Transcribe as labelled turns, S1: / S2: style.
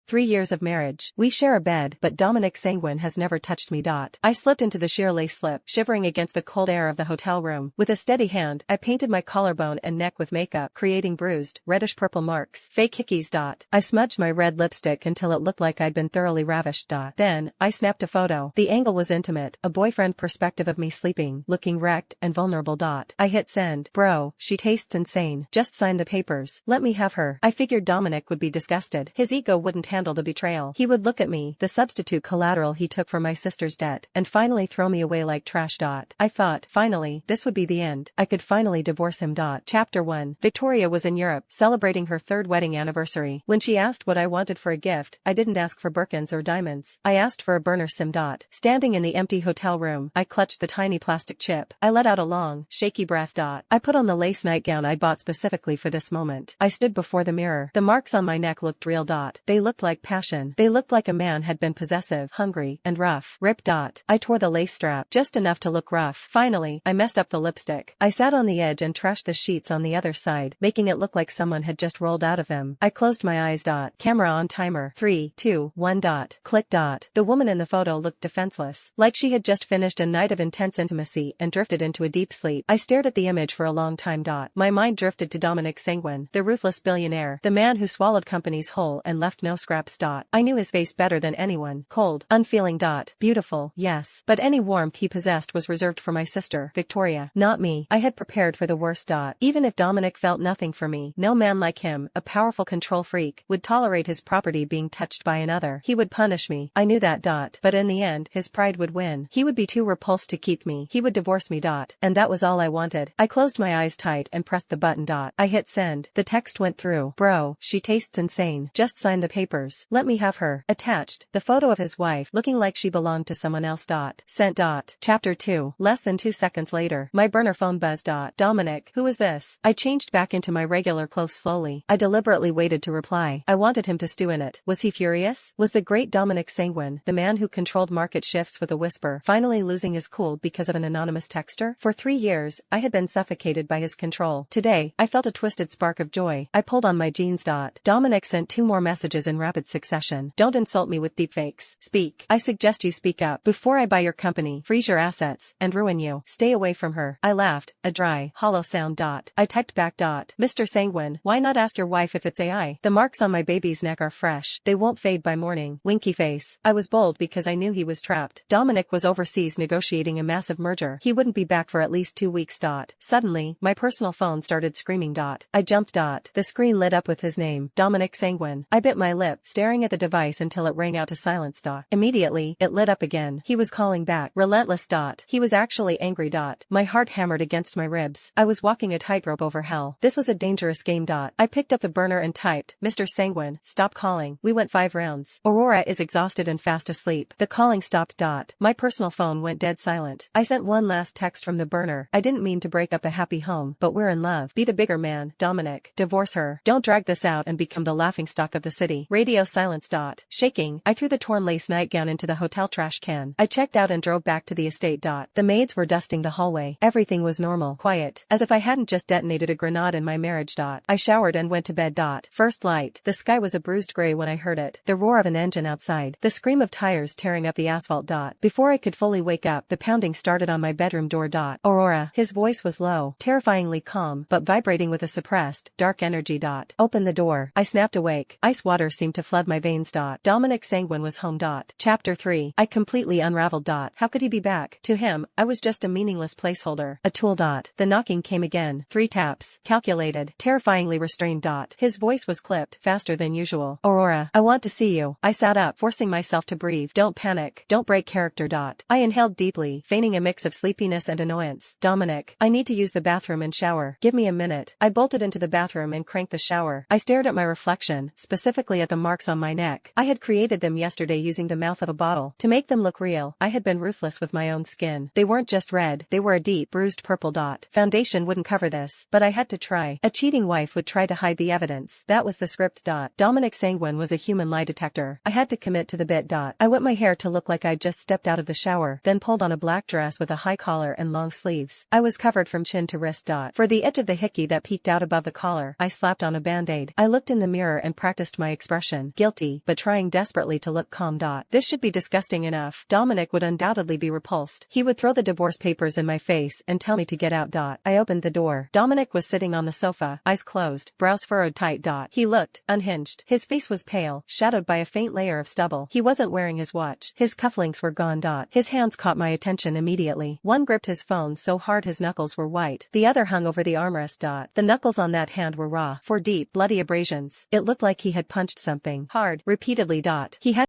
S1: 3 years of marriage. We share a bed, but Dominic Sanguine has never touched me. I slipped into the sheer lace slip, shivering against the cold air of the hotel room. With a steady hand, I painted my collarbone and neck with makeup, creating bruised, reddish-purple marks. Fake hickeys. I smudged my red lipstick until it looked like I'd been thoroughly ravished. Then, I snapped a photo. The angle was intimate, a boyfriend perspective of me sleeping, looking wrecked and vulnerable. I hit send. Bro, she tastes insane. Just sign the papers. Let me have her. I figured Dominic would be disgusted. His ego wouldn't handle the betrayal. He would look at me, the substitute collateral he took for my sister's debt, and finally throw me away like trash. I thought, finally, this would be the end. I could finally divorce him. Chapter 1. Victoria was in Europe, celebrating her 3rd wedding anniversary. When she asked what I wanted for a gift, I didn't ask for Birkins or diamonds. I asked for a burner sim. Standing in the empty hotel room, I clutched the tiny plastic chip. I let out a long, shaky breath. I put on the lace nightgown I'd bought specifically for this moment. I stood before the mirror. The marks on my neck looked real. They looked like passion. They looked like a man had been possessive, hungry, and rough. Rip. I tore the lace strap, just enough to look rough. Finally, I messed up the lipstick. I sat on the edge and trashed the sheets on the other side, making it look like someone had just rolled out of them. I closed my eyes. Camera on timer. 3, 2, 1. Click. The woman in the photo looked defenseless, like she had just finished a night of intense intimacy and drifted into a deep sleep. I stared at the image for a long time. My mind drifted to Dominic Sanguine, the ruthless billionaire, the man who swallowed companies whole and left no scraps. I knew his face better than anyone. Cold, unfeeling. Beautiful, yes, but any warmth he possessed was reserved for my sister, Victoria, not me. I had prepared for the worst. Even if Dominic felt nothing for me, no man like him, a powerful control freak, would tolerate his property being touched by another. He would punish me. I knew that. But in the end, his pride would win. He would be too repulsed to keep me. He would divorce me. And that was all I wanted. I closed my eyes tight and pressed the button. I hit send. The text went through. Bro, she tastes insane. Just sign the papers. Let me have her. Attached, the photo of his wife, looking like she belonged to someone else. Sent. Chapter 2. Less than 2 seconds later, my burner phone buzzed. Dominic, who is this? I changed back into my regular clothes slowly. I deliberately waited to reply. I wanted him to stew in it. Was he furious? Was the great Dominic Sanguine, the man who controlled market shifts with a whisper, finally losing his cool because of an anonymous texter? For 3 years, I had been suffocated by his control. Today, I felt a twisted spark of joy. I pulled on my jeans. Dominic sent 2 more messages in rapid succession. Don't insult me with deepfakes. Speak. I suggest you speak up before I buy your company, freeze your assets, and ruin you. Stay away from her. I laughed, a dry, hollow sound. I typed back. Mr. Sanguine, why not ask your wife if it's AI? The marks on my baby's neck are fresh. They won't fade by morning. Winky face. I was bold because I knew he was trapped. Dominic was overseas negotiating a massive merger. He wouldn't be back for at least 2 weeks. Suddenly, my personal phone started screaming. I jumped. The screen lit up with his name, Dominic Sanguine. I bit my lip, staring at the device until it rang out to silence. Immediately, it lit up again. He was calling back. Relentless. He was actually angry. My heart hammered against my ribs. I was walking a tightrope over hell. This was a dangerous game. I picked up the burner and typed, Mr. Sanguine, stop calling. We went 5 rounds. Aurora is exhausted and fast asleep. The calling stopped. My personal phone went dead silent. I sent one last text from the burner. I didn't mean to break up a happy home, but we're in love. Be the bigger man, Dominic. Divorce her. Don't drag this out and become the laughingstock of the city. Radio silence. Shaking, I threw the torn lace nightgown into the hotel trash can. I checked out and drove back to the estate. The maids were dusting the hallway. Everything was normal, quiet, as if I hadn't just detonated a grenade in my marriage. I showered and went to bed. First light. The sky was a bruised gray when I heard it. The roar of an engine outside. The scream of tires tearing up the asphalt. Before I could fully wake up, the pounding started on my bedroom door. Aurora. His voice was low, terrifyingly calm, but vibrating with a suppressed, dark energy. Open the door. I snapped awake. Ice water seemed to flood my veins. Dominic Sanguine was home. Chapter 3. I completely unraveled. How could he be back? To him, I was just a meaningless placeholder. A tool. The knocking came again. 3 taps. Calculated. Terrifyingly restrained. His voice was clipped, faster than usual. Aurora. I want to see you. I sat up, forcing myself to breathe. Don't panic. Don't break character. I inhaled deeply, feigning a mix of sleepiness and annoyance. Dominic. I need to use the bathroom and shower. Give me a minute. I bolted into the bathroom and cranked the shower. I stared at my reflection, specifically at the marks on my neck. I had created them yesterday using the mouth of a bottle. To make them look real, I had been ruthless with my own skin. They weren't just red, they were a deep, bruised purple. Foundation wouldn't cover this, but I had to try. A cheating wife would try to hide the evidence. That was the script. Dominic Sanguine was a human lie detector. I had to commit to the bit. I whipped my hair to look like I'd just stepped out of the shower, then pulled on a black dress with a high collar and long sleeves. I was covered from chin to wrist. For the edge of the hickey that peeked out above the collar, I slapped on a band-aid. I looked in the mirror and practiced my expression. expression, guilty, but trying desperately to look calm. This should be disgusting enough. Dominic would undoubtedly be repulsed. He would throw the divorce papers in my face and tell me to get out. I opened the door. Dominic was sitting on the sofa, eyes closed, brows furrowed tight. He looked unhinged. His face was pale, shadowed by a faint layer of stubble. He wasn't wearing his watch. His cufflinks were gone. His hands caught my attention immediately. One gripped his phone so hard his knuckles were white. The other hung over the armrest. The knuckles on that hand were raw, 4 deep, bloody abrasions. It looked like he had punched something hard, repeatedly. He had